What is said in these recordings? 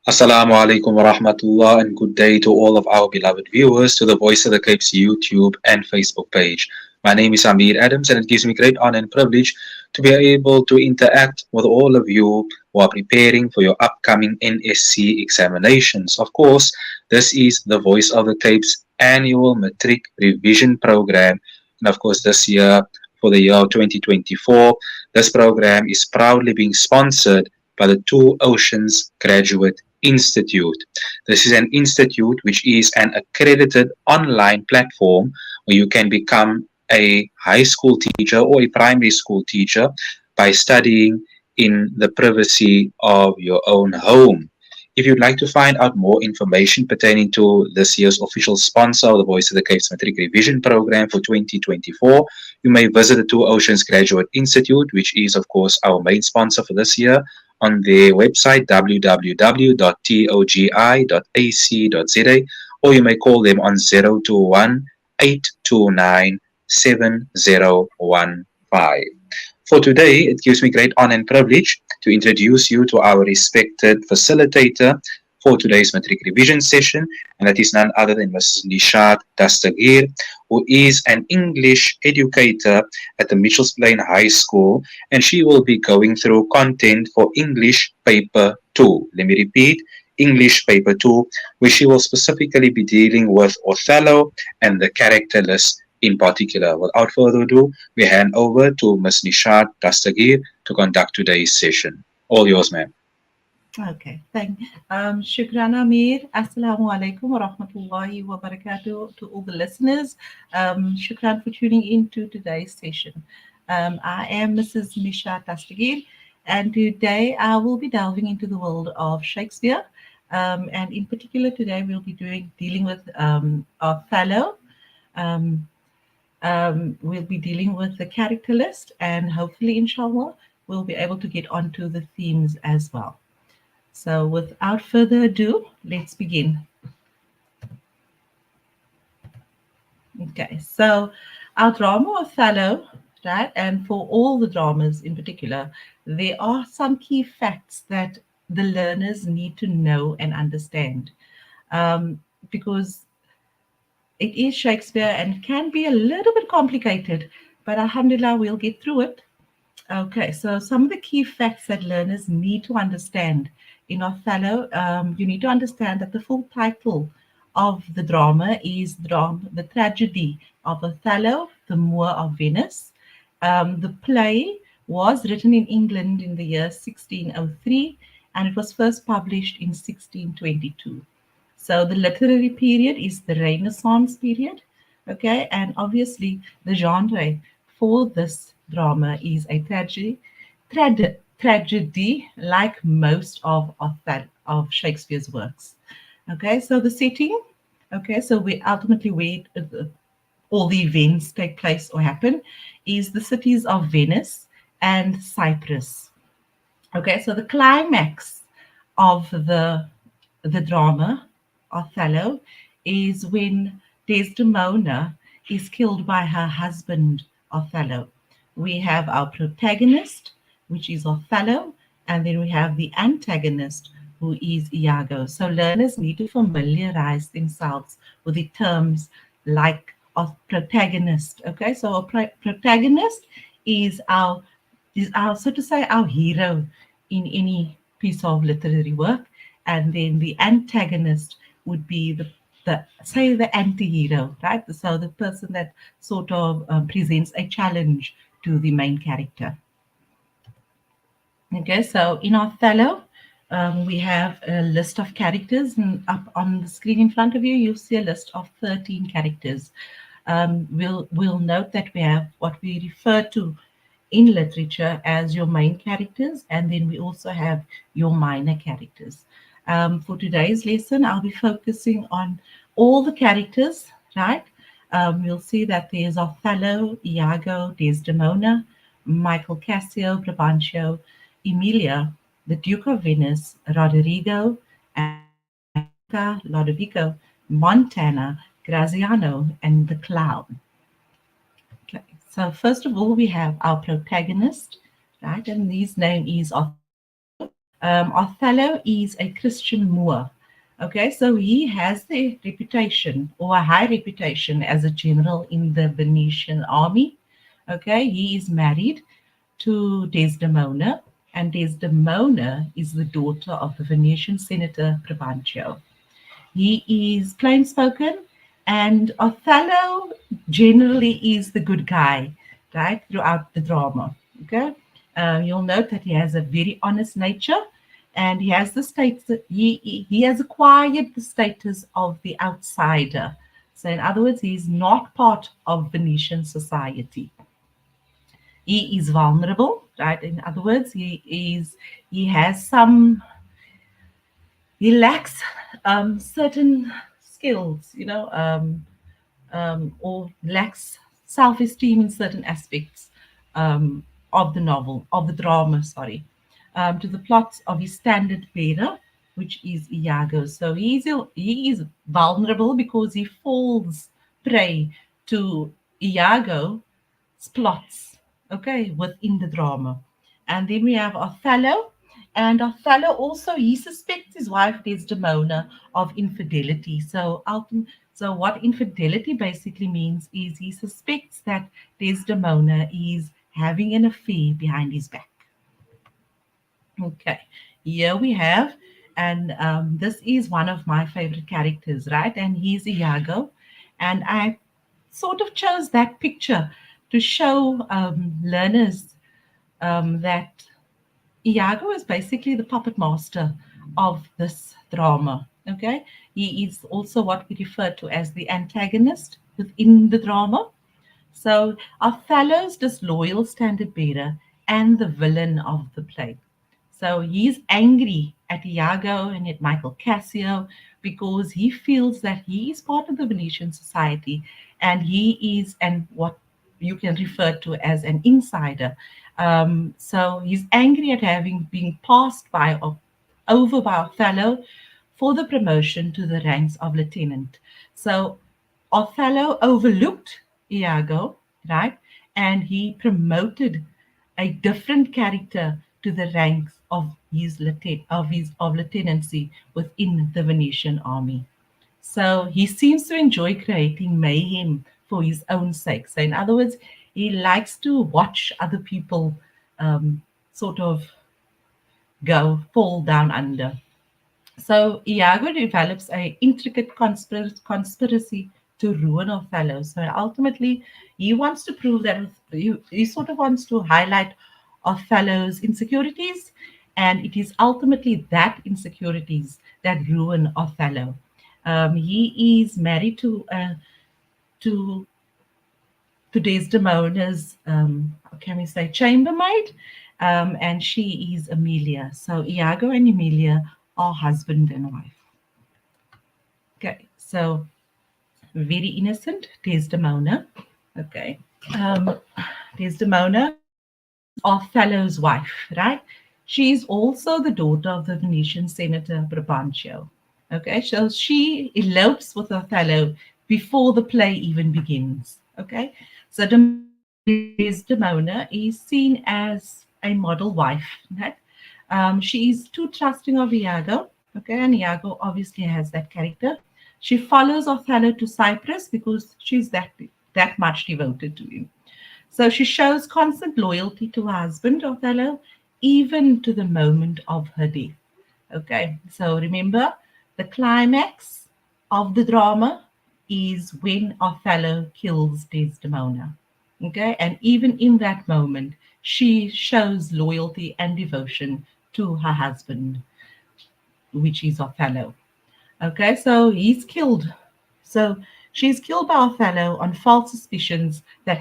Assalamu alaikum wa rahmatullah and good day to all of our beloved viewers to the Voice of the Cape's YouTube and Facebook page. My name is Amir Adams and it gives me great honor and privilege to be able to interact with all of you who are preparing for your upcoming NSC examinations. Of course, this is the Voice of the Cape's annual Matric revision program. And of course, this year, for the year 2024, this program is proudly being sponsored by the Two Oceans Graduate Institute. This is an institute which is an accredited online platform where you can become a high school teacher or a primary school teacher by studying in the privacy of your own home. If you'd like to find out more information pertaining to this year's official sponsor of the Voice of the Cape's Matric Revision Program for 2024, you may visit the Two Oceans Graduate Institute, which is, of course, our main sponsor for this year, on their website www.togi.ac.za, or you may call them on 021 829 7015. For today, it gives me great honor and privilege to introduce you to our respected facilitator for today's Matric revision session, and that is none other than Ms. Ni-shaat Dastagir, who is an English educator at the Mitchells Plain High School, and she will be going through content for English Paper 2. Let me repeat, English Paper 2, where she will specifically be dealing with Othello and the character list in particular. Without further ado, we hand over to Ms. Ni-shaat Dastagir to conduct today's session. All yours, ma'am. Okay, thank Shukran Amir. Assalamu alaikum wa rahmatullahi wa barakatuh to all the listeners. Shukran for tuning in to today's session. I am Mrs. Ni-shaat Dastagir, and today I will be delving into the world of Shakespeare. And in particular, today we'll be dealing with Othello. We'll be dealing with the character list, and hopefully, inshallah, we'll be able to get onto the themes as well. So without further ado, let's begin. Okay, so our drama Othello, right, and for all the dramas in particular, there are some key facts that the learners need to know and understand, because it is Shakespeare and can be a little bit complicated, but alhamdulillah, we'll get through it. Okay, so some of the key facts that learners need to understand in Othello, you need to understand that the full title of the drama is the Tragedy of Othello, the Moor of Venice. The play was written in England in the year 1603, and it was first published in 1622. So the literary period is the Renaissance period, okay, and obviously the genre for this drama is a tragedy like most of Shakespeare's works. Okay, so the setting, okay, so we ultimately where all the events take place or happen is the cities of Venice and Cyprus. Okay, so the climax of the drama Othello is when Desdemona is killed by her husband Othello. We have our protagonist, which is Othello, and then we have the antagonist, who is Iago. So learners need to familiarize themselves with the terms like protagonist. Okay, so a protagonist is our so to say our hero in any piece of literary work, and then the antagonist would be the say the anti-hero, right? So the person that sort of presents a challenge to the main character. Okay, so in Othello, we have a list of characters, and up on the screen in front of you, you'll see a list of 13 characters. We'll note that we have what we refer to in literature as your main characters, and then we also have your minor characters. For today's lesson, I'll be focusing on all the characters, right? You'll see that there's Othello, Iago, Desdemona, Michael Cassio, Brabantio, Emilia, the Duke of Venice, Roderigo, Lodovico, Montana, Graziano, and the Clown. Okay, so first of all, we have our protagonist, right? And his name is Othello. Othello is a Christian Moor. Okay, so he has the reputation or a high reputation as a general in the Venetian army. Okay, he is married to Desdemona, and Desdemona is the daughter of the Venetian senator Brabantio. He is plain spoken, and Othello generally is the good guy, right, throughout the drama. Okay, you'll note that he has a very honest nature, and he has the status. He has acquired the status of the outsider. So, in other words, he's not part of Venetian society. He is vulnerable, right? In other words, he has some he lacks certain skills, or lacks self esteem in certain aspects of the novel, of the drama, sorry, to the plots of his standard bearer, which is Iago. So he is vulnerable because he falls prey to Iago's plots, okay, within the drama. And then we have Othello. And Othello also, he suspects his wife Desdemona of infidelity. So what infidelity basically means is he suspects that Desdemona is having an affair behind his back. Okay, here we have, and this is one of my favorite characters, right? And he's Iago. And I sort of chose that picture to show learners that Iago is basically the puppet master of this drama. Okay, he is also what we refer to as the antagonist within the drama. So Othello's disloyal standard bearer and the villain of the play. So he's angry at Iago and at Michael Cassio because he feels that he is part of the Venetian society and he is and what you can refer to as an insider. So he's angry at having been passed by over by Othello for the promotion to the ranks of lieutenant. So Othello overlooked Iago, right? And he promoted a different character to the ranks of his lieutenancy within the Venetian army. So he seems to enjoy creating mayhem for his own sake. So in other words, he likes to watch other people sort of go fall down under. So Iago develops a intricate conspiracy to ruin Othello. So ultimately, he wants to prove that he sort of wants to highlight Othello's insecurities, and it is ultimately that insecurities that ruin Othello. He is married to to Desdemona's, how can we say, chambermaid, and she is Amelia. So Iago and Emilia are husband and wife. Okay, so very innocent, Desdemona. Okay, um, Desdemona is Othello's wife, right? She is also the daughter of the Venetian senator Brabantio. Okay, so she elopes with Othello before the play even begins. Okay, so Desdemona is seen as a model wife. Right? She is too trusting of Iago. Okay, and Iago obviously has that character. She follows Othello to Cyprus because she's that much devoted to him. So she shows constant loyalty to her husband, Othello, even to the moment of her death. Okay, so remember, the climax of the drama is when Othello kills Desdemona. Okay, and even in that moment, she shows loyalty and devotion to her husband, which is Othello. Okay, so he's killed. So she's killed by Othello on false suspicions that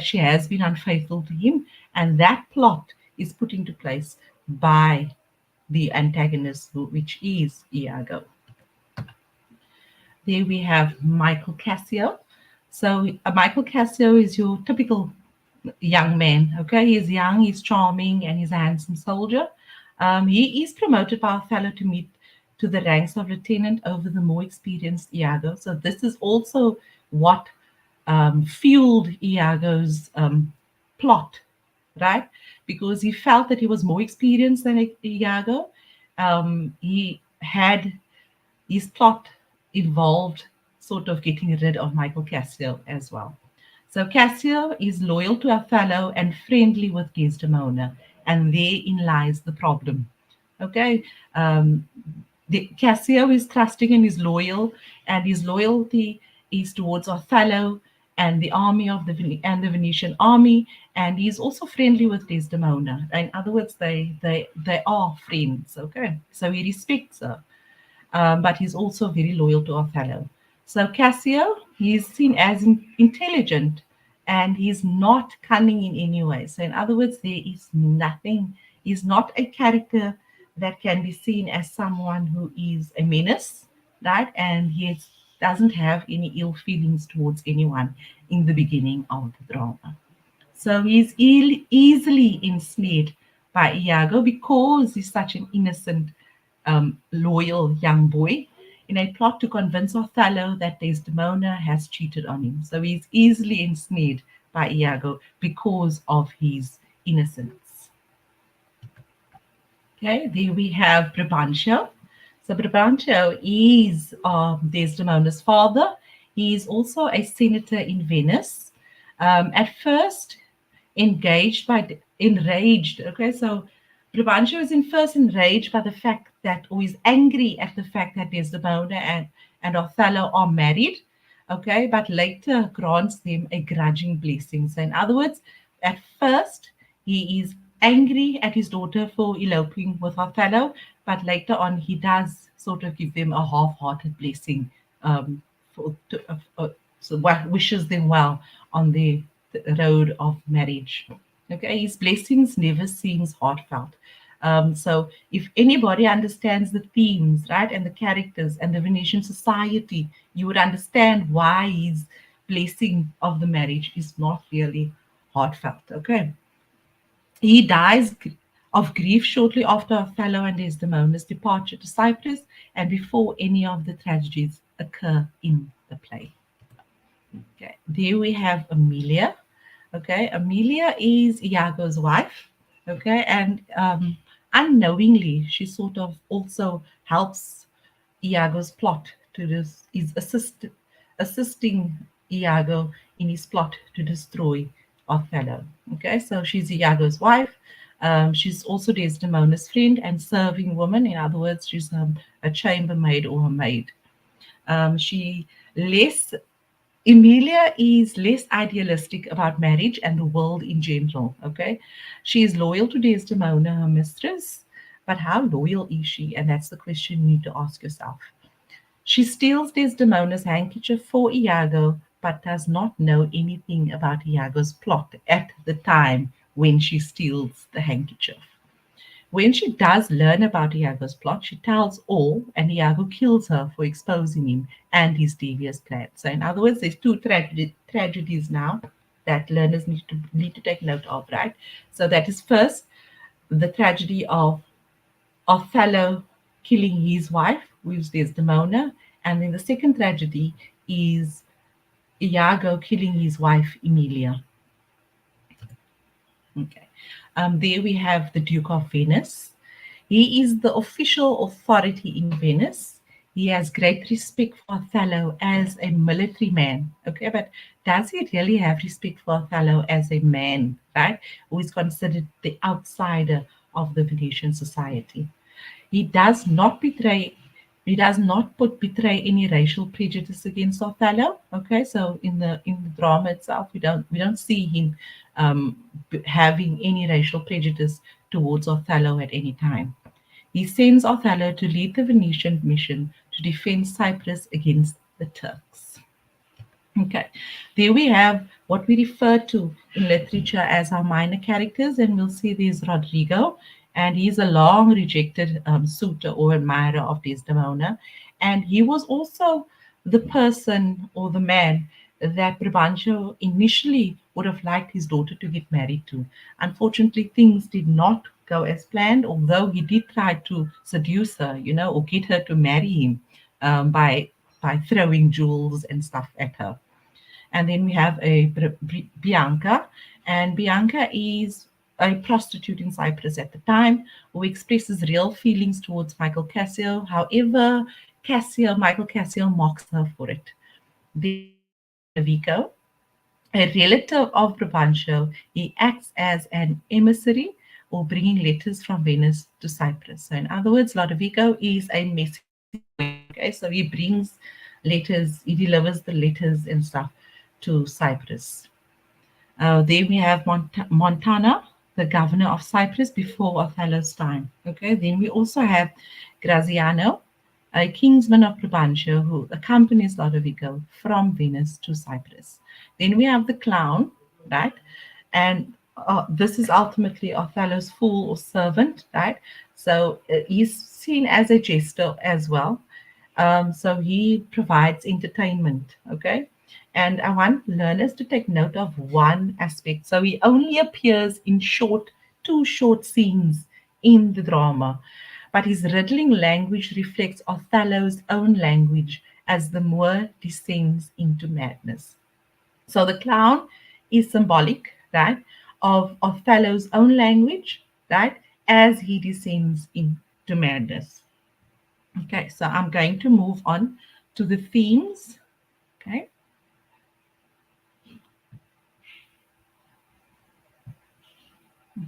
she has been unfaithful to him, and that plot is put into place by the antagonist, which is Iago. There we have Michael Cassio. So Michael Cassio is your typical young man. Okay, he's young, he's charming, and he's a handsome soldier. He is promoted by Othello to the ranks of lieutenant over the more experienced Iago. So this is also what fueled Iago's plot right? Because he felt that he was more experienced than Iago. He had his plot involved sort of getting rid of Michael Cassio as well. So Cassio is loyal to Othello and friendly with Desdemona, and therein lies the problem. Okay, um, Cassio is trusting and is loyal, and his loyalty is towards Othello and the army of the Venetian army, and he's also friendly with Desdemona. In other words, they are friends. Okay, so he respects her, but he's also very loyal to Othello. So Cassio, he's seen as intelligent, and he's not cunning in any way. So in other words, there is nothing. He's not a character that can be seen as someone who is a menace, right? And he doesn't have any ill feelings towards anyone in the beginning of the drama. So he's easily ensnared by Iago because he's such an innocent, loyal young boy in a plot to convince Othello that Desdemona has cheated on him. So he's easily ensnared by Iago because of his innocence. Okay, there we have Brabantio. So Brabantio is Desdemona's father. He is also a senator in Venice. At first, enraged. Okay, so Brabantio is in first enraged by the fact that, or is angry at the fact that Desdemona and Othello are married. Okay, but later grants them a grudging blessing. So, in other words, at first he is angry at his daughter for eloping with Othello, but later on he does sort of give them a half-hearted blessing, for, to, so wishes them well on the road of marriage. Okay, his blessings never seems heartfelt. So if anybody understands the themes, right, and the characters and the Venetian society, you would understand why his blessing of the marriage is not really heartfelt. Okay, he dies of grief shortly after Othello and Desdemona's departure to Cyprus and before any of the tragedies occur in the play. Okay, there we have Amelia. Okay, Amelia is Iago's wife. Okay, and unknowingly, she sort of also helps Iago's plot to this, is assisting Iago in his plot to destroy Othello. Okay, so she's Iago's wife. She's also Desdemona's friend and serving woman. In other words, she's a chambermaid or a maid. She less Emilia is less idealistic about marriage and the world in general. Okay, she is loyal to Desdemona, her mistress, but how loyal is she? And that's the question you need to ask yourself. She steals Desdemona's handkerchief for Iago, but does not know anything about Iago's plot at the time when she steals the handkerchief. When she does learn about Iago's plot, she tells all, and Iago kills her for exposing him and his devious plan. So, in other words, there's two tragedies now that learners need to take note of, right? So, that is first the tragedy of Othello killing his wife, who is Desdemona, and then the second tragedy is Iago killing his wife Emilia. Okay. There we have the Duke of Venice. He is the official authority in Venice. He has great respect for Othello as a military man. Okay, but does he really have respect for Othello as a man, right? Who is considered the outsider of the Venetian society? He does not betray. He does not betray any racial prejudice against Othello. Okay, so in the drama itself, we don't see him having any racial prejudice towards Othello at any time. He sends Othello to lead the Venetian mission to defend Cyprus against the Turks. Okay, there we have what we refer to in literature as our minor characters, and we'll see there's Rodrigo, and he's a long rejected suitor or admirer of Desdemona, and he was also the person or the man that Brabantio initially would have liked his daughter to get married to. Unfortunately, things did not go as planned, although he did try to seduce her, or get her to marry him by throwing jewels and stuff at her. And then we have a Bianca, and Bianca is a prostitute in Cyprus at the time, who expresses real feelings towards Michael Cassio. However, Michael Cassio mocks her for it. Then we have Lodovico, a relative of Brabantio. He acts as an emissary or bringing letters from Venice to Cyprus. So, in other words, Lodovico is a messenger boy. Okay, so he brings letters, he delivers the letters and stuff to Cyprus. Then we have Montana, the governor of Cyprus before Othello's time. Okay, then we also have Graziano, a kingsman of Brabantio who accompanies Lodovico from Venice to Cyprus. Then we have the clown, right? And this is ultimately Othello's fool or servant, right? So he's seen as a jester as well. So he provides entertainment, okay? And I want learners to take note of one aspect. So he only appears in two short scenes in the drama, but his riddling language reflects Othello's own language as the Moor descends into madness. So the clown is symbolic, right, of Othello's own language, right, as he descends into madness. Okay, so I'm going to move on to the themes. Okay,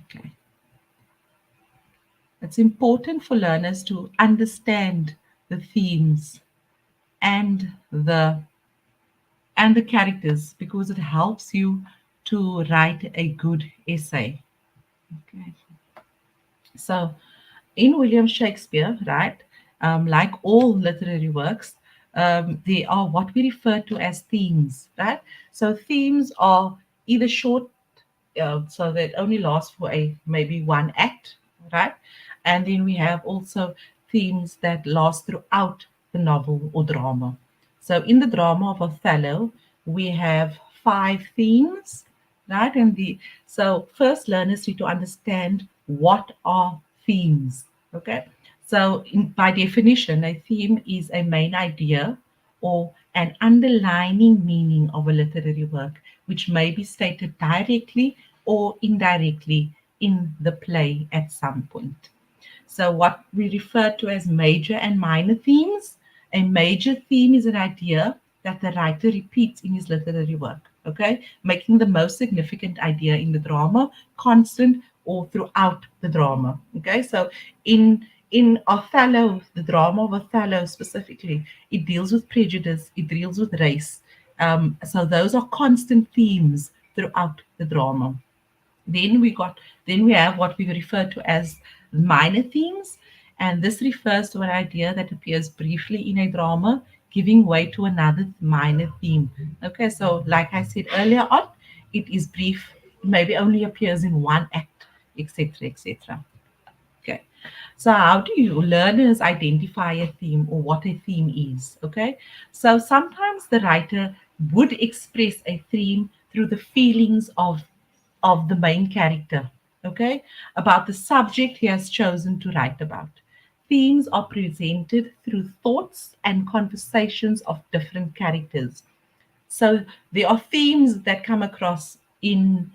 okay. It's important for learners to understand the themes and the characters because it helps you to write a good essay. Okay. So, in William Shakespeare, right, like all literary works, they are what we refer to as themes, right? So, themes are either short, so that only last for a maybe one act, right? And then we have also themes that last throughout the novel or drama. So, in the drama of Othello, we have five themes, right? And the so first learners need to understand what are themes. Okay. So by definition, a theme is a main idea or an underlining meaning of a literary work, which may be stated directly or indirectly in the play at some point. So, what we refer to as major and minor themes. A major theme is an idea that the writer repeats in his literary work, okay, making the most significant idea in the drama constant or throughout the drama. Okay, so in Othello, the drama of Othello specifically, it deals with prejudice, it deals with race. So those are constant themes throughout the drama. Then we have what we refer to as minor themes, and this refers to an idea that appears briefly in a drama, giving way to another minor theme. Okay, so like I said earlier on, it is brief, maybe only appears in one act, etc., etc. Okay. So, how do you learners identify a theme or what a theme is? Okay. So, sometimes the writer would express a theme through the feelings of the main character. Okay. About the subject he has chosen to write about. Themes are presented through thoughts and conversations of different characters. So there are themes that come across in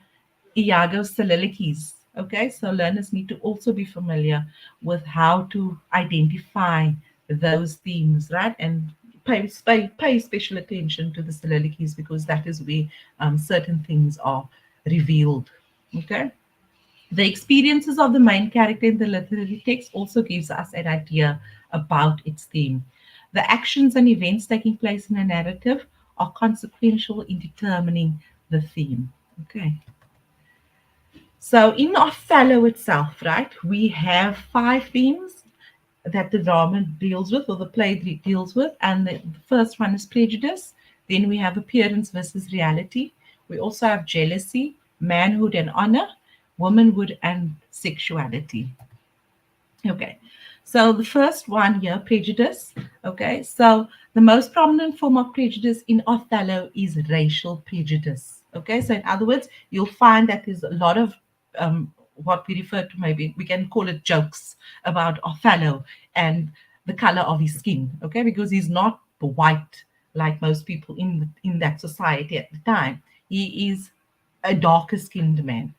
Iago's soliloquies. Okay, so learners need to also be familiar with how to identify those themes, right? And pay special attention to the soliloquies because that is where certain things are revealed. Okay. The experiences of the main character in the literary text also gives us an idea about its theme. The actions and events taking place in a narrative are consequential in determining the theme. Okay. So in Othello itself, right, we have five themes that the drama deals with or the play deals with. And the first one is prejudice. Then we have appearance versus reality. We also have jealousy, manhood and honor, womanhood and sexuality. Okay. So the first one here, prejudice. Okay. So the most prominent form of prejudice in Othello is racial prejudice. Okay. So in other words, you'll find that there's a lot of what we refer to, maybe we can call it jokes about Othello and the color of his skin. Okay. Because he's not white like most people in that society at the time. He is a darker skinned man.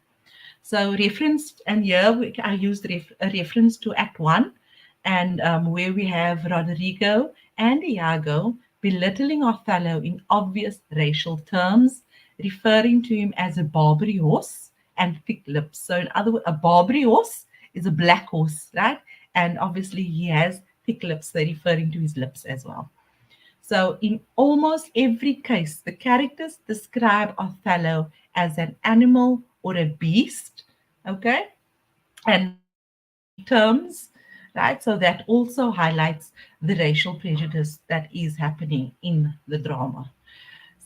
So referenced, and here I used a reference to Act 1, and where we have Rodrigo and Iago belittling Othello in obvious racial terms, referring to him as a Barbary horse and thick lips. So in other words, a Barbary horse is a black horse, right? And obviously he has thick lips. They're referring to his lips as well. So, in almost every case, the characters describe Othello as an animal or a beast, okay, and racial terms, right? So, that also highlights the racial prejudice that is happening in the drama.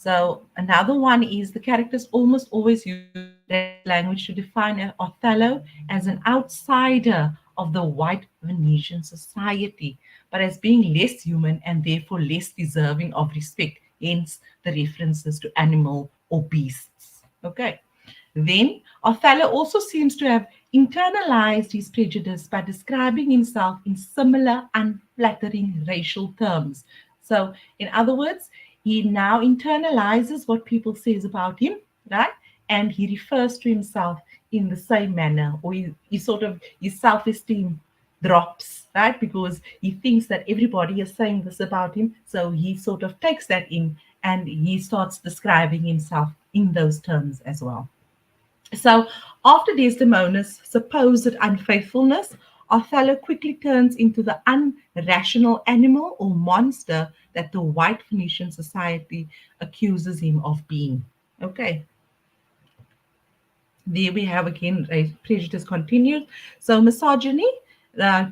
So another one is the characters almost always use direct language to define Othello as an outsider of the white Venetian society, but as being less human and therefore less deserving of respect, hence the references to animal or beasts. Okay. Then Othello also seems to have internalized his prejudice by describing himself in similar unflattering racial terms. So, in other words, he now internalizes what people says about him, right? And he refers to himself in the same manner, or he sort of his self-esteem drops, right? Because he thinks that everybody is saying this about him, so he sort of takes that in and he starts describing himself in those terms as well. So, after Desdemona's supposed unfaithfulness, Othello quickly turns into the unrational animal or monster that the white Phoenician society accuses him of being. Okay, there we have again prejudice continues. So misogyny.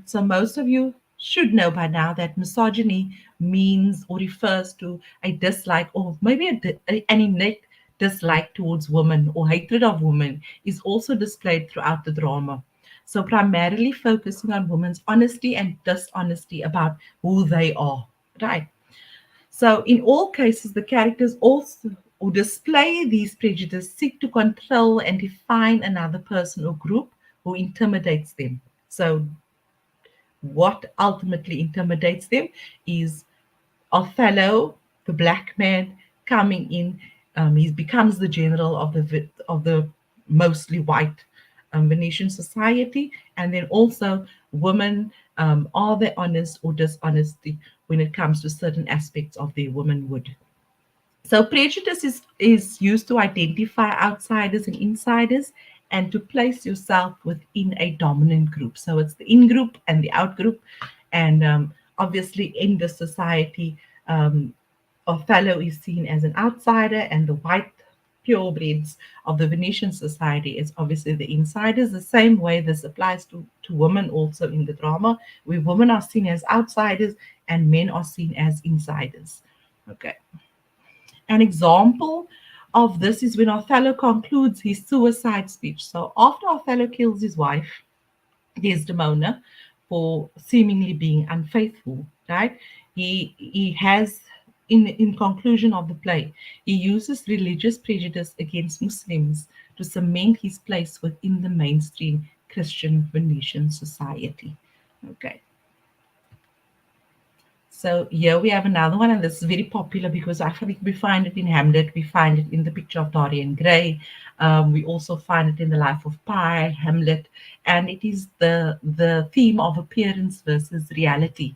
So most of you should know by now that misogyny means or refers to a dislike or maybe an innate dislike towards women or hatred of women is also displayed throughout the drama. So primarily focusing on women's honesty and dishonesty about who they are. Right. So, in all cases, the characters also who display these prejudices seek to control and define another person or group who intimidates them. So, what ultimately intimidates them is Othello, the black man, coming in. He becomes the general of the mostly white Venetian society, and then also women, are they honest or dishonesty when it comes to certain aspects of their womanhood. So prejudice is used to identify outsiders and insiders and to place yourself within a dominant group. So it's the in group and the out group. And obviously, in the society, um, Othello is seen as an outsider, and the white purebreds of the Venetian society is obviously the insiders. The same way this applies to women also in the drama, where women are seen as outsiders and men are seen as insiders. Okay. An example of this is when Othello concludes his suicide speech. So after Othello kills his wife, Desdemona, for seemingly being unfaithful, right? He has in conclusion of the play, he uses religious prejudice against Muslims to cement his place within the mainstream Christian Venetian society. Okay. So here we have another one, and this is very popular because I think we find it in Hamlet, we find it in the picture of Dorian Gray, we also find it in the Life of Pi, Hamlet, and it is the theme of appearance versus reality.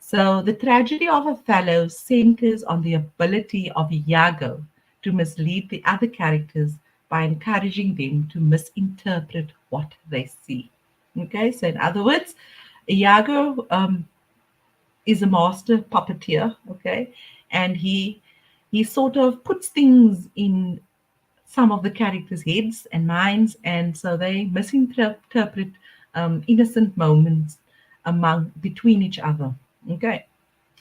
So the tragedy of Othello centers on the ability of Iago to mislead the other characters by encouraging them to misinterpret what they see. Okay, so in other words, Iago is a master puppeteer, okay, and he sort of puts things in some of the characters' heads and minds, and so they misinterpret innocent moments among between each other. Okay,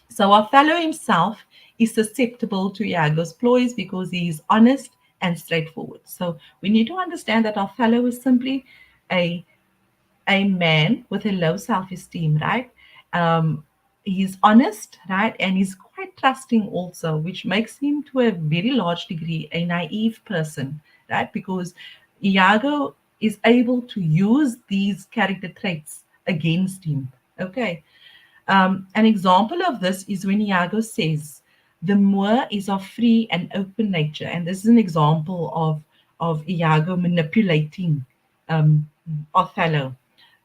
so Othello himself is susceptible to Iago's ploys because he is honest and straightforward. So we need to understand that Othello is simply a a man with a low self-esteem, right? Um, he's honest, right? And he's quite trusting also, which makes him to a very large degree a naive person, right? Because Iago is able to use these character traits against him. Okay. An example of this is when Iago says, the Moor is of free and open nature. And this is an example of Iago manipulating um, Othello.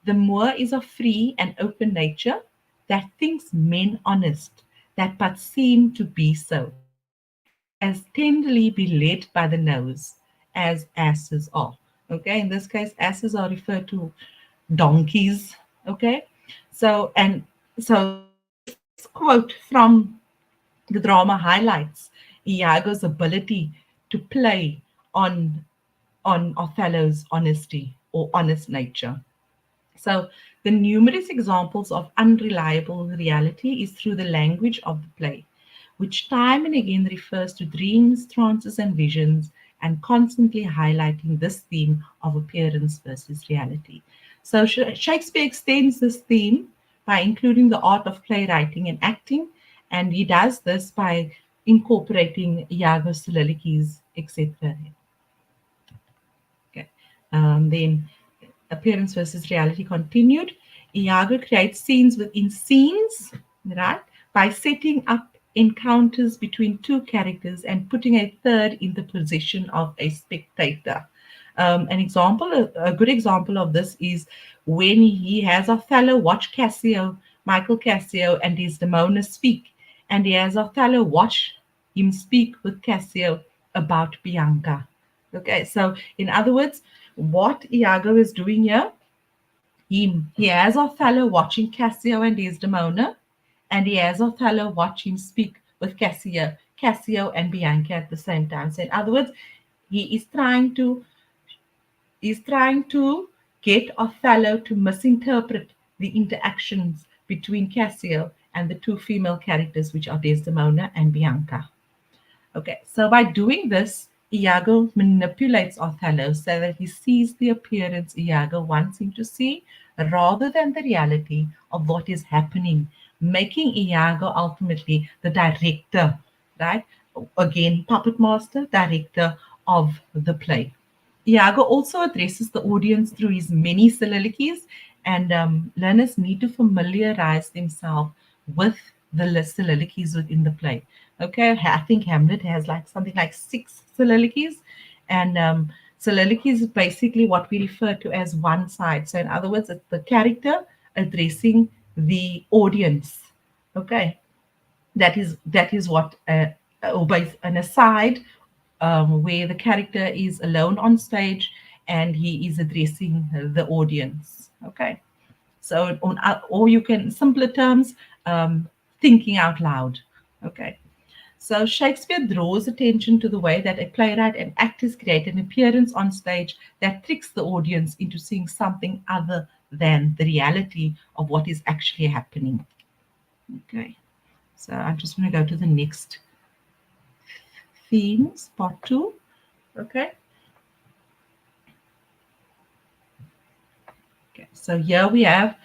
The Moor is of free and open nature, that thinks men honest, that but seem to be so, as tenderly be led by the nose, as asses are. Okay, in this case, asses are referred to donkeys. Okay, so this quote from the drama highlights Iago's ability to play on Othello's honesty or honest nature. So, the numerous examples of unreliable reality is through the language of the play, which time and again refers to dreams, trances, and visions, and constantly highlighting this theme of appearance versus reality. So, Shakespeare extends this theme by including the art of playwriting and acting, and he does this by incorporating Iago's soliloquies, etc. Okay. Then appearance versus reality continued. Iago creates scenes within scenes, right? By setting up encounters between two characters and putting a third in the position of a spectator. A good example of this is when he has Othello watch Michael Cassio, and Desdemona speak, and he has Othello watch him speak with Cassio about Bianca. Okay, so in other words, what Iago is doing here, he has Othello watching Cassio and Desdemona, and he has Othello watch him speak with Cassio and Bianca at the same time. So in other words, he is trying to get Othello to misinterpret the interactions between Cassio and the two female characters, which are Desdemona and Bianca. Okay, so by doing this, Iago manipulates Othello so that he sees the appearance Iago wants him to see rather than the reality of what is happening, making Iago ultimately the director, right? Again, puppet master, director of the play. Iago also addresses the audience through his many soliloquies, and learners need to familiarize themselves with the soliloquies within the play. Okay, I think Hamlet has like something like six soliloquies, and soliloquies is basically what we refer to as one side. So, in other words, it's the character addressing the audience. Okay, that is what or an aside where the character is alone on stage and he is addressing the audience. Okay, so or you can, in simpler terms, thinking out loud. Okay, so Shakespeare draws attention to the way that a playwright and actors create an appearance on stage that tricks the audience into seeing something other than the reality of what is actually happening. Okay, so I'm just going to go to the next themes, part two. Okay. Okay. So here we have,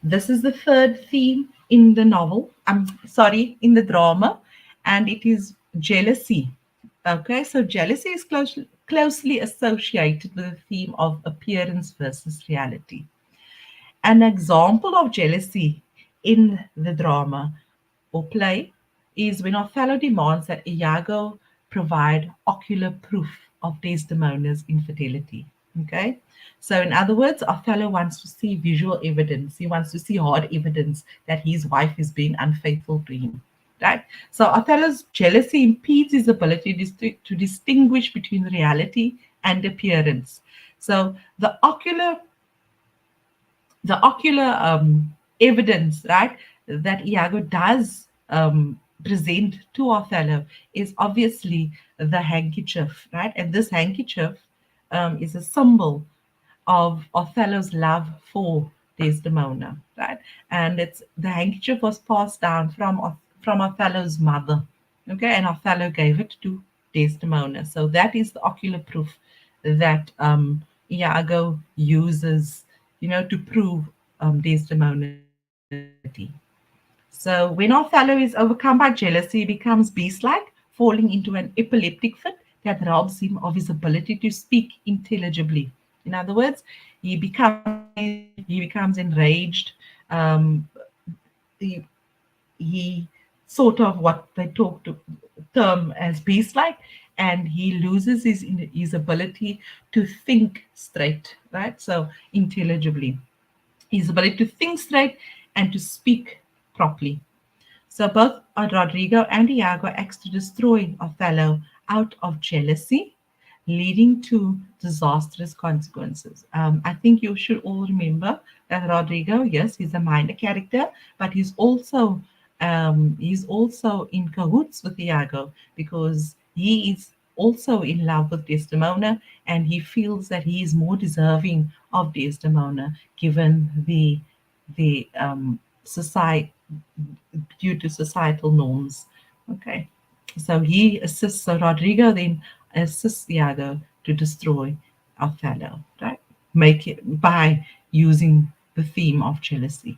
this is the third theme in the novel. I'm sorry, in the drama, and it is jealousy. Okay. So jealousy is closely associated with the theme of appearance versus reality. An example of jealousy in the drama or play is when Othello demands that Iago provide ocular proof of Desdemona's infidelity. Okay, so in other words, Othello wants to see visual evidence. He wants to see hard evidence that his wife is being unfaithful to him. Right. So Othello's jealousy impedes his ability to distinguish between reality and appearance. So the ocular evidence, right, that Iago does present to Othello is obviously the handkerchief, right? And this handkerchief is a symbol of Othello's love for Desdemona, right? And it's the handkerchief was passed down from Othello's mother, okay, and Othello gave it to Desdemona. So that is the ocular proof that Iago uses, to prove Desdemona's infidelity. So when Othello is overcome by jealousy, he becomes beast-like, falling into an epileptic fit that robs him of his ability to speak intelligibly. In other words, he becomes enraged. He, he sort of what they talk to term as beast-like, and he loses his ability to think straight, right? So intelligibly, his ability to think straight and to speak properly. So both Rodrigo and Iago acts to destroy Othello out of jealousy, leading to disastrous consequences. I think you should all remember that Rodrigo, yes, he's a minor character, but he's also in cahoots with Iago because he is also in love with Desdemona, and he feels that he is more deserving of Desdemona given the society, due to societal norms. Okay, so he assists. So Rodrigo then assists Iago to destroy Othello, right? Make it by using the theme of jealousy.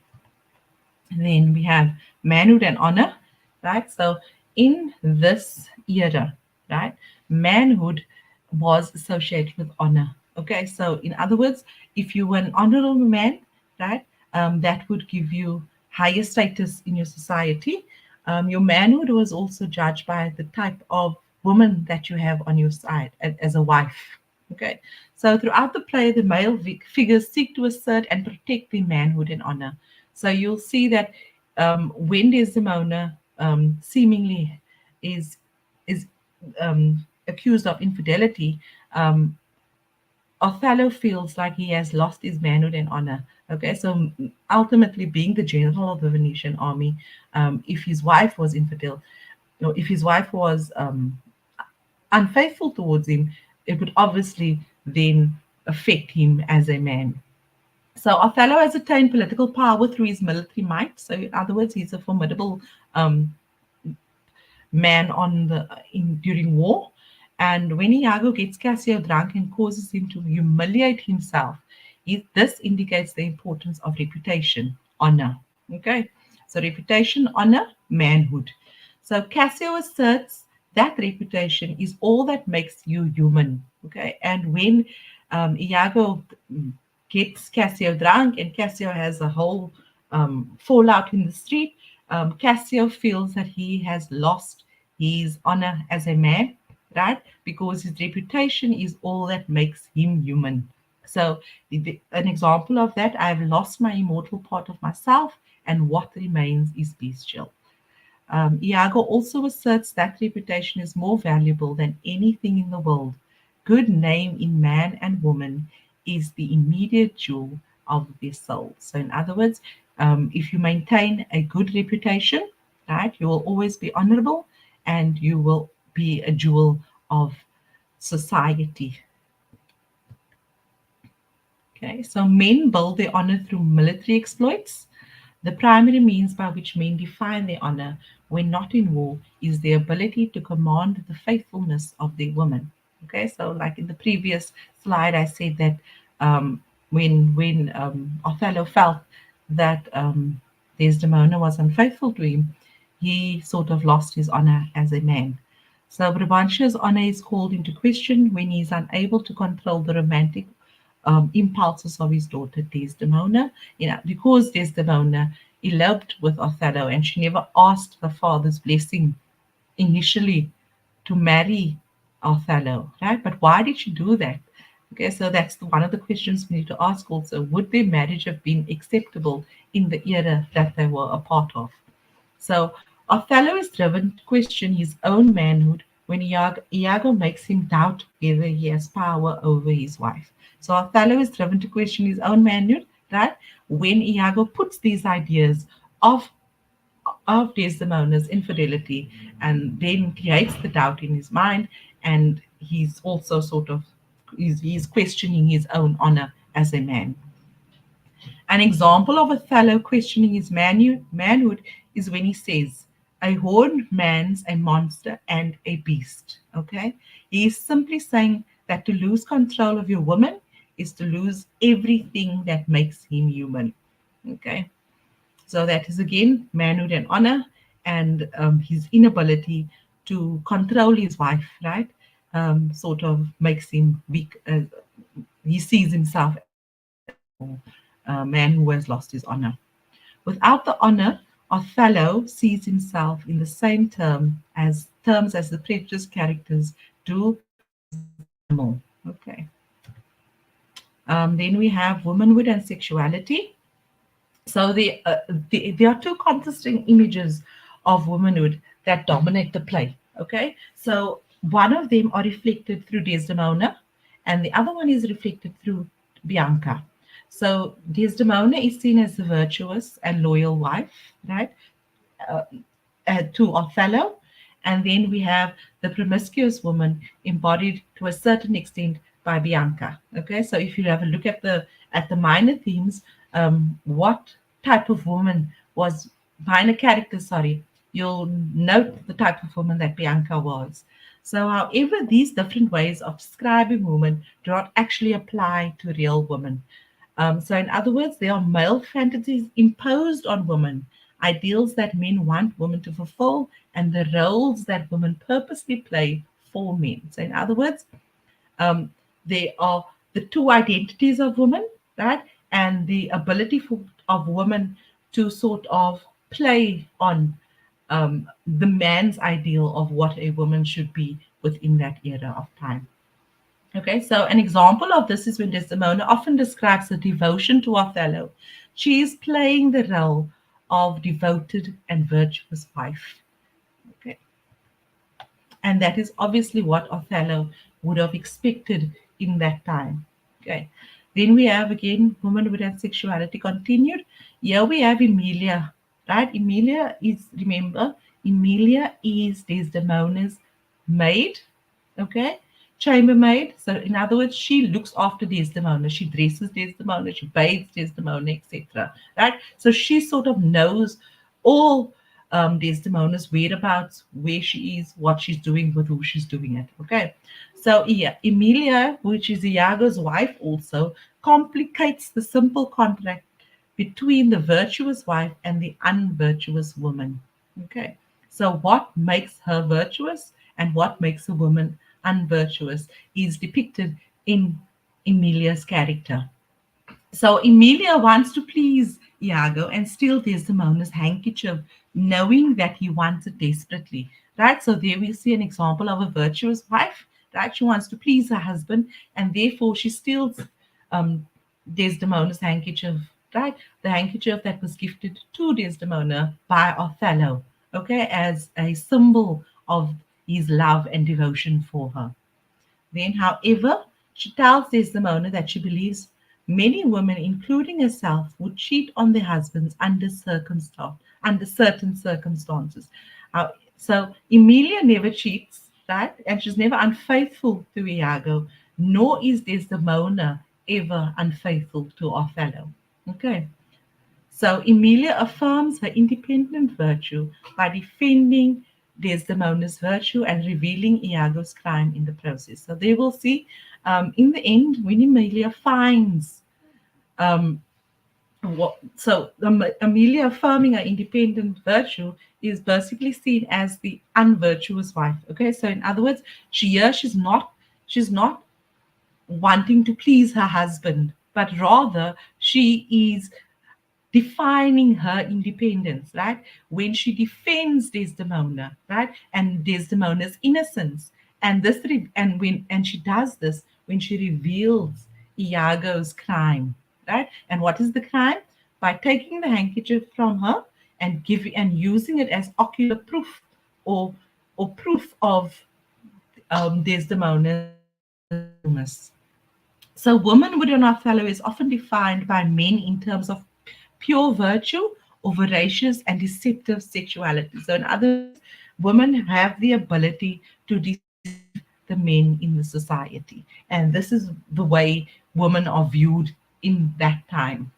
And then we have manhood and honor, right? So in this era, right, manhood was associated with honor. Okay, so in other words, if you were an honorable man, right, that would give you higher status in your society. Your manhood was also judged by the type of woman that you have on your side as a wife. Okay, so throughout the play, the male figures seek to assert and protect their manhood and honor. So you'll see that when Desdemona seemingly is accused of infidelity, um, Othello feels like he has lost his manhood and honor. Okay, so ultimately, being the general of the Venetian army, if his wife was infidel, or if his wife was unfaithful towards him, it would obviously then affect him as a man. So Othello has attained political power through his military might. So in other words, he's a formidable um, man on the during war. And when Iago gets Cassio drunk and causes him to humiliate himself, this indicates the importance of reputation, honor. Okay, so reputation, honor, manhood. So Cassio asserts that reputation is all that makes you human. Okay, and when Iago gets Cassio drunk and Cassio has a whole fallout in the street, Cassio feels that he has lost his honor as a man, right? Because his reputation is all that makes him human. So, an example of that, I've lost my immortal part of myself, and what remains is bestial. Iago also asserts that reputation is more valuable than anything in the world. Good name in man and woman is the immediate jewel of their soul. So, in other words, if you maintain a good reputation, right, you will always be honorable and you will be a jewel of society. Okay, so men build their honor through military exploits. The primary means by which men define their honor when not in war is their ability to command the faithfulness of their women. Okay, so like in the previous slide, I said that when Othello felt that Desdemona was unfaithful to him, he sort of lost his honor as a man. So Brabantio's honor is called into question when he is unable to control the romantic impulses of his daughter Desdemona. Because Desdemona eloped with Othello and she never asked her father's blessing initially to marry Othello, right? But why did she do that? Okay, so that's one of the questions we need to ask also. Would their marriage have been acceptable in the era that they were a part of? So Othello is driven to question his own manhood when Iago makes him doubt whether he has power over his wife. So Othello is driven to question his own manhood, right? When Iago puts these ideas of Desdemona's infidelity and then creates the doubt in his mind, and he's also sort of he's questioning his own honor as a man. An example of Othello questioning his manhood is when he says, "A horned man's a monster and a beast." Okay? He is simply saying that to lose control of your woman is to lose everything that makes him human. Okay? So that is again manhood and honor, and his inability to control his wife, right? Sort of makes him weak. He sees himself as a vulnerable man who has lost his honor. Without the honor, Othello sees himself in the same terms as the previous characters do as the animal. Okay. Then we have womanhood and sexuality. So there are two contrasting images of womanhood that dominate the play. Okay, so one of them are reflected through Desdemona, and the other one is reflected through Bianca. So Desdemona is seen as the virtuous and loyal wife, right? uh, to Othello. And then we have the promiscuous woman embodied to a certain extent by Bianca. Okay, so if you have a look at the minor themes, what type of woman was minor character? Sorry, you'll note the type of woman that Bianca was. So, however, these different ways of describing women do not actually apply to real women. So, in other words, there are male fantasies imposed on women, ideals that men want women to fulfill, and the roles that women purposely play for men. So, in other words, um, they are the two identities of women, right? And the ability of women to sort of play on the man's ideal of what a woman should be within that era of time. Okay, so an example of this is when Desdemona often describes her devotion to Othello. She is playing the role of devoted and virtuous wife. Okay, and that is obviously what Othello would have expected in that time. Okay, then we have again womanhood and sexuality continued. Here we have Emilia, right? Emilia is Desdemona's maid, okay, chambermaid. So in other words, she looks after Desdemona, she dresses Desdemona, she bathes Desdemona, etc., right? So she sort of knows all Desdemona's whereabouts, where she is, what she's doing, with who she's doing it. Okay, so yeah, Emilia, which is Iago's wife, also complicates the simple contract between the virtuous wife and the unvirtuous woman. Okay, so what makes her virtuous and what makes a woman unvirtuous is depicted in Emilia's character. So Emilia wants to please Iago and steal Desdemona's handkerchief, knowing that he wants it desperately. Right? So there we see an example of a virtuous wife. Right? She wants to please her husband, and therefore she steals um, Desdemona's handkerchief. Right? The handkerchief that was gifted to Desdemona by Othello. Okay, as a symbol of his love and devotion for her. Then, however, she tells Desdemona that she believes many women, including herself, would cheat on their husbands under certain circumstances. So Emilia never cheats, right? And she's never unfaithful to Iago, nor is Desdemona ever unfaithful to Othello. Okay. So Emilia affirms her independent virtue by defending Desdemona's virtue and revealing Iago's crime in the process. So they will see in the end when Emilia finds um, Amelia affirming her independent virtue is basically seen as the unvirtuous wife. Okay, so in other words, she's not wanting to please her husband, but rather she is defining her independence, right? When she defends Desdemona, right, and Desdemona's innocence, and and she does this when she reveals Iago's crime, right? And what is the crime? By taking the handkerchief from her and using it as ocular proof or proof of Desdemona's illness. So, womanhood in Othello is often defined by men in terms of pure virtue or voracious and deceptive sexuality. So, in other words, women have the ability to deceive the men in the society. And this is the way women are viewed in that time.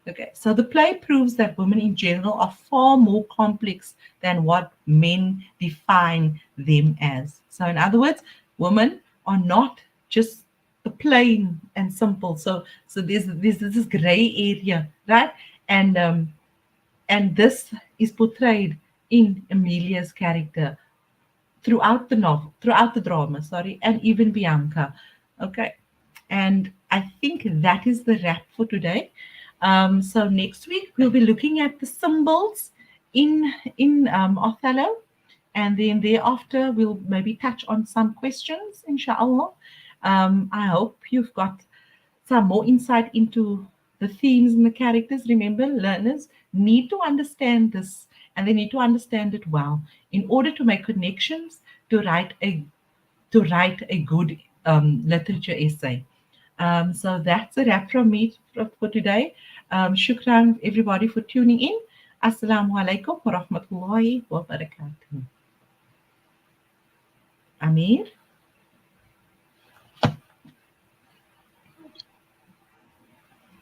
Okay, so the play proves that women in general are far more complex than what men define them as. So, in other words, women are not just the plain and simple. So there's this gray area, right? And this is portrayed in Emilia's character throughout the novel, throughout the drama, sorry, and even Bianca. Okay. And I think that is the wrap for today. So next week we'll be looking at the symbols in Othello. And then thereafter, we'll maybe touch on some questions, inshallah. I hope you've got some more insight into the themes and the characters. Remember, learners need to understand this and they need to understand it well in order to make connections to write a good literature essay. So that's a wrap from me for today. Shukran everybody for tuning in. Assalamu alaikum wa rahmatullahi wa barakatuh. Amir?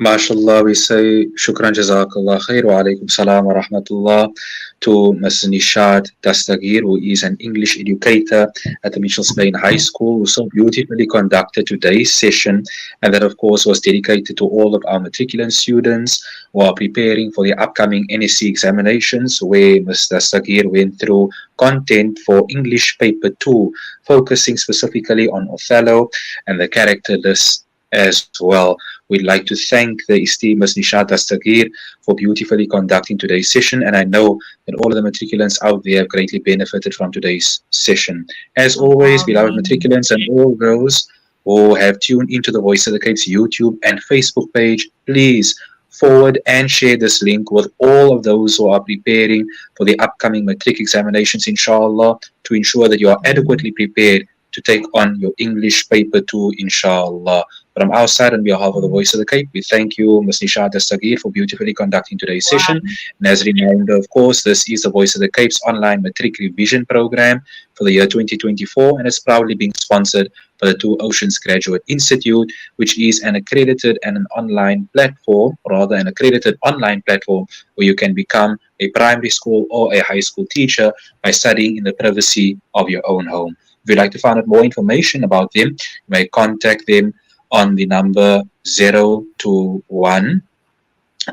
MashaAllah, we say Shukran Jazakallah Khair wa Alaikum Salam wa Rahmatullah to Ms. Ni-shaat Dastagir, who is an English educator at the Mitchells Plain High School, who so beautifully conducted today's session. And that, of course, was dedicated to all of our matriculant students who are preparing for the upcoming NSC examinations, where Ms. Dastagir went through content for English Paper 2, focusing specifically on Othello and the character list as well. We'd like to thank the esteemed Ms. Ni-shaat Dastagir for beautifully conducting today's session, and I know that all of the matriculants out there have greatly benefited from today's session. As always, beloved matriculants and all those who have tuned into the Voice of the Cape's YouTube and Facebook page, please forward and share this link with all of those who are preparing for the upcoming matric examinations, inshallah, to ensure that you are adequately prepared to take on your English paper 2, inshallah. From our side, on behalf of the Voice of the Cape, we thank you, Ms. Ni-shaat Dastagir, for beautifully conducting today's session. And as a reminder, of course, this is the Voice of the Cape's online matric revision program for the year 2024, and it's proudly being sponsored by the Two Oceans Graduate Institute, which is an accredited and an online platform, rather an accredited online platform where you can become a primary school or a high school teacher by studying in the privacy of your own home. If you'd like to find out more information about them, you may contact them on the number 021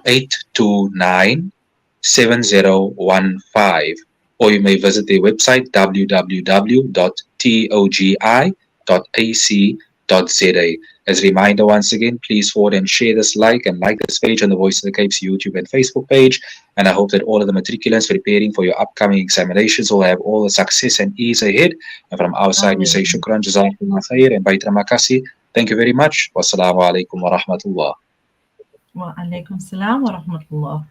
829 7015, or you may visit their website www.togi.ac.za. As a reminder, once again, please forward and share this like this page on the Voice of the Cape's YouTube and Facebook page. And I hope that all of the matriculants preparing for your upcoming examinations will have all the success and ease ahead. And from our side, we say shukran, jazakallah khair, and baitra makasi. Thank you very much. Wassalamu alaikum wa rahmatullah. Wa alaikum salam wa rahmatullah.